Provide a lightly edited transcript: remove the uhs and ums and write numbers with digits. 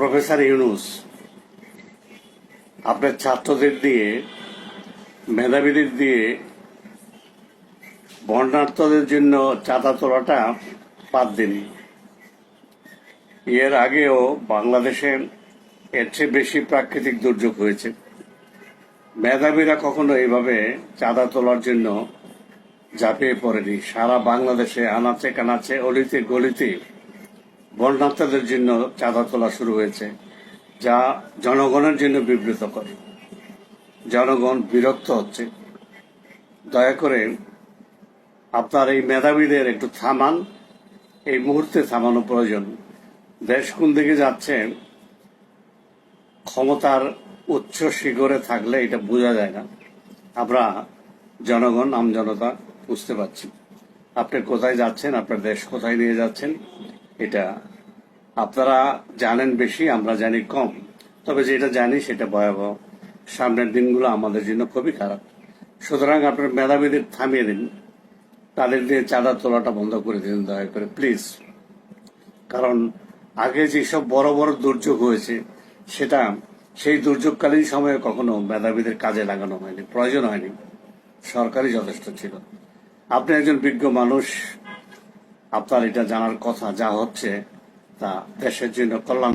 Professor Yunus আপনার ছাত্রদের দিয়ে, মেধাবীদের দিয়ে বন্যার্তদের জন্য চাঁদা তোলাটা বাদ দিন। এর আগেও বাংলাদেশে এর চেয়ে বেশি প্রাকৃতিক দুর্যোগ হয়েছে। মেধাবীরা কখনো এইভাবে চাঁদা তোলার জন্য ঝাঁপিয়ে পড়েনি। সারা বাংলাদেশে আনাচে কানাচে, অলিতে গলিতে বন্যার্তদের জন্য চাঁদা তোলা শুরু হয়েছে, যা জনগণের জন্য বিব্রতকর। জনগণ বিরক্ত হচ্ছে। দয়া করে আপনার এই মেধাবীদের একটু থামান, এই মুহূর্তে থামানো প্রয়োজন। দেশ কোন দিকে যাচ্ছে ক্ষমতার উচ্চ শিখরে থাকলে এটা বোঝা যায় না। আমরা জনগণ, আমজনতা বুঝতে পারছি আপনি কোথায় যাচ্ছেন, আপনার দেশ কোথায় নিয়ে যাচ্ছেন। এটা আপনারা জানেন বেশি, আমরা জানি কম। তবে যেটা জানি সেটা ভয়াবহ। সামনের দিনগুলো আমাদের জন্য খুবই খারাপ। সুতরাং আপনার মেধাবীদের থামিয়ে দিন, তাদের দিয়ে চাঁদা তোলাটা বন্ধ করে দিন দয়া করে, প্লিজ। কারণ আগে যেসব বড় বড় দুর্যোগ হয়েছে সেই দুর্যোগকালীন সময়ে কখনো মেধাবীদের কাজে লাগানো হয়নি, প্রয়োজন হয়নি। সরকারই যথেষ্ট ছিল। আপনি একজন বিজ্ঞ মানুষ, আপনার এটা জানার কথা। যা হচ্ছে তা দেশের জন্য কল্যাণ।